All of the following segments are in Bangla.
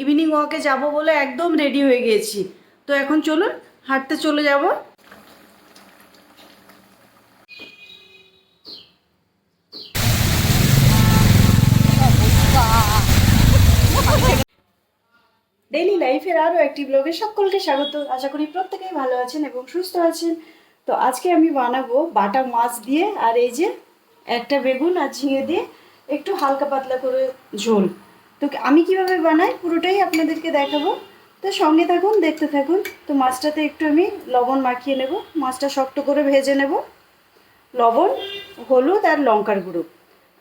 ইভিনিং ওয়াকে যাব বলে একদম রেডি হয়ে গেছি। তো এখন চলুন হাঁটতে চলে যাব। ডেইলি লাইফের আরও একটি ব্লগে সকলকে স্বাগত। আশা করি প্রত্যেকেই ভালো আছেন এবং সুস্থ আছেন। তো আজকে আমি বানাবো বাটা মাছ দিয়ে আর এই যে একটা বেগুন আর ঝিঙে দিয়ে একটু হালকা পাতলা করে ঝোল। তো আমি কিভাবে বানাই পুরোটাই আপনাদেরকে দেখাবো। তো সঙ্গে থাকুন, দেখতে থাকুন। তো মাছটাতে একটু আমি লবণ মাখিয়ে নেব, মাছটা শক্ত করে ভেজে নেব। লবণ, হলুদ আর লঙ্কার গুঁড়ো।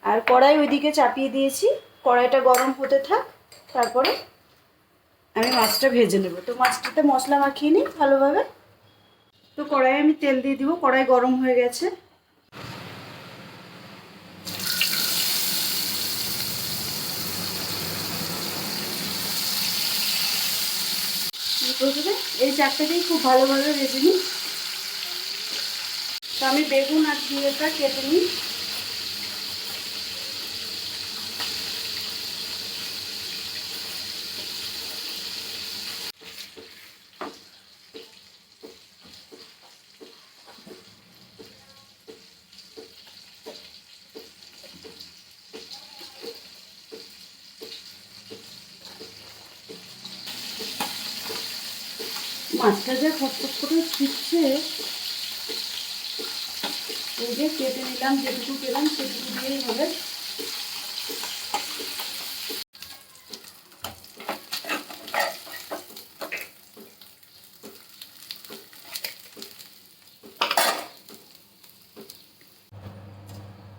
আর কড়াই ওইদিকে চাপিয়ে দিয়েছি, কড়াইটা গরম হতে থাক, তারপরে আমি মাছটা ভেজে নেব। তো মাছটাতে মশলা মাখিয়ে নিই ভালোভাবে। তো কড়াইয়ে আমি তেল দিয়ে দিব, কড়াই গরম হয়ে গেছে। প্রথমে এই চারটাকেই খুব ভালোভাবে ভেজে নিই। তো আমি বেগুন আর ঝিঙেটা কেটে নিই। মাছটা যে ফটফট করে ছিটছে, এই যে কেটে নিলাম, যেটুকু পেলাম সেটুকু দিয়েই হবে।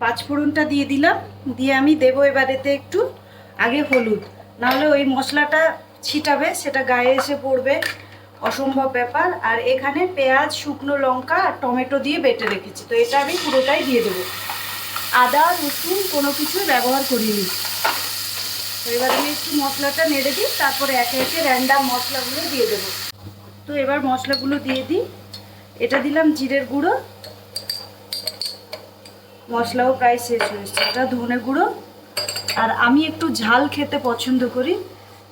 পাঁচফোড়নটা দিয়ে দিলাম, দিয়ে আমি দেবো এবার এতে একটু আগে হলুদ, নাহলে ওই মশলাটা ছিটাবে, সেটা গায়ে এসে পড়বে, অসম্ভব ব্যাপার। আর এখানে পেঁয়াজ, শুকনো লঙ্কা আর টমেটো দিয়ে বেটে রেখেছি, তো এটা আমি পুরোটাই দিয়ে দেবো। আদা রসুন কোনো কিছুই ব্যবহার করিনি। তো এবার আমি একটু মশলাটা নেড়ে দিই, তারপরে একে একে র্যান্ডাম মশলাগুলো দিয়ে দেবো। তো এবার মশলাগুলো দিয়ে দিই। এটা দিলাম জিরের গুঁড়ো, মশলাও প্রায় শেষ হয়েছে। এটা ধনে গুঁড়ো, আর আমি একটু ঝাল খেতে পছন্দ করি,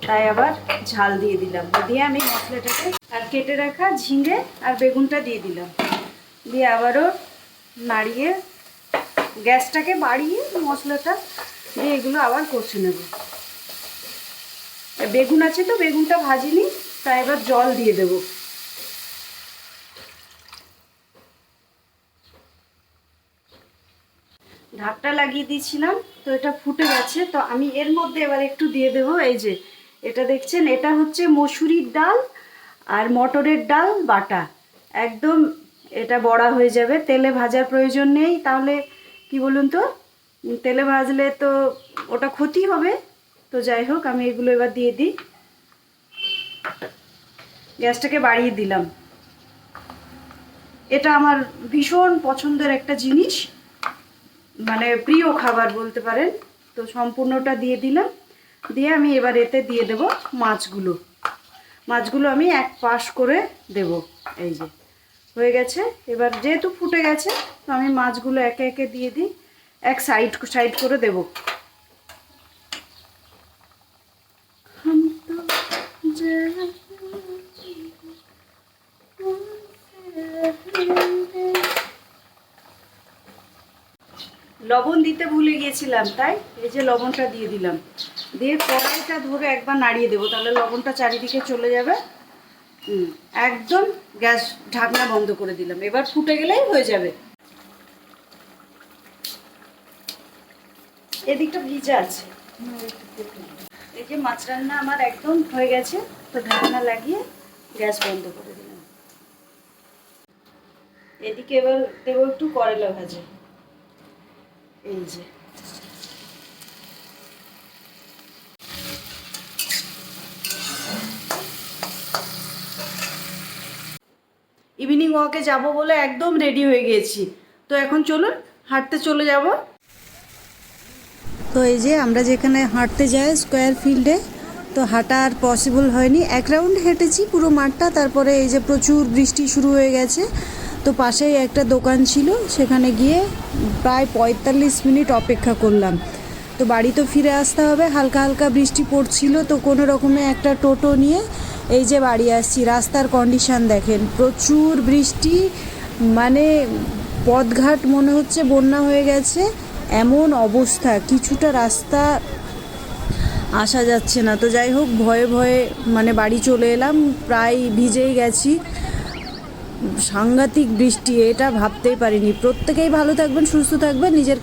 তাই আবার ঝাল দিয়ে দিলাম। দিয়ে আমি মশলাটাকে আর কেটে রাখা ঝিঙে আর বেগুনটা দিয়ে দিলাম, দিয়ে আবারও নাড়িয়ে গ্যাসটাকে বাড়িয়ে মশলাটা দিয়ে এগুলো আবার কষে নেব। বেগুন আছে তো বেগুনটা ভাজিনি, তাই এবার জল দিয়ে দেবো। ঢাকটা লাগিয়ে দিয়েছিলাম, তো এটা ফুটে গেছে। তো আমি এর মধ্যে এবার একটু দিয়ে দেবো, এই যে এটা দেখছেন, এটা হচ্ছে মসুরির ডাল আর মটরের ডাল বাটা। একদম এটা বড়া হয়ে যাবে, তেলে ভাজার প্রয়োজন নেই। তাহলে কি বলুন তো, তেলে ভাজলে তো ওটা ক্ষতি হবে। তো যাই হোক, আমি এগুলো এবার দিয়ে দিই। গ্যাসটাকে বাড়িয়ে দিলাম। এটা আমার ভীষণ পছন্দের একটা জিনিস, মানে প্রিয় খাবার বলতে পারেন। তো সম্পূর্ণটা দিয়ে দিলাম, দিয়ে আমি এবার এতে দিয়ে দেব মাছগুলো। মাছগুলো আমি এক পাশ করে দেব। এই যে হয়ে গেছে। এবার যেহেতু ফুটে গেছে, তো আমি মাছগুলো একে একে দিয়ে দিই, এক সাইড সাইড করে দেব। লবণ দিতে ভুলে গিয়েছিলাম, তাই এই যে লবণটা দিয়ে দিলাম। দিয়ে কড়াইটা ধরে একবার নাড়িয়ে দেবো, তাহলে লবণটা চারিদিকে চলে যাবে। একদম গ্যাস ঢাকনা বন্ধ করে দিলাম। এবার ফুটে গেলেই হয়ে যাবে। এদিকটা ভিজা আছে। এই যে মাছ রান্না আমার একদম হয়ে গেছে। তো ঢাকনা লাগিয়ে গ্যাস বন্ধ করে দিলাম। এদিকে এবার দেবো একটু করলা ভাজা। এই যে ইভিনিং ওয়াকে যাব বলে একদম রেডি হয়ে গেছি। তো এখন চলুন হাঁটতে চলে যাব। তো এই যে আমরা যেখানে হাঁটতে যাই স্কোয়ার ফিল্ডে, তো হাঁটা আর পসিবল হয়নি। এক রাউন্ড হেঁটেছি পুরো মাঠটা, তারপরে এই যে প্রচুর বৃষ্টি শুরু হয়ে গেছে। তো পাশেই একটা দোকান ছিল, সেখানে গিয়ে প্রায় 45 মিনিট অপেক্ষা করলাম। তো বাড়ি তো ফিরে আসতে হবে, হালকা হালকা বৃষ্টি পড়ছিল, তো কোনো রকমে একটা টোটো নিয়ে এই যে বাড়ি আসছি। রাস্তার কন্ডিশান দেখেন, প্রচুর বৃষ্টি, মানে পথঘাট মনে হচ্ছে বন্যা হয়ে গেছে, এমন অবস্থা, কিছুটা রাস্তা আসা যাচ্ছে না। তো যাই হোক, ভয়ে ভয়ে মানে বাড়ি চলে এলাম, প্রায় ভিজেই গেছি। সাংঘাতিক বৃষ্টি, এটা ভাবতেই পারিনি। প্রত্যেকেই ভালো থাকবেন, সুস্থ থাকবেন, নিজের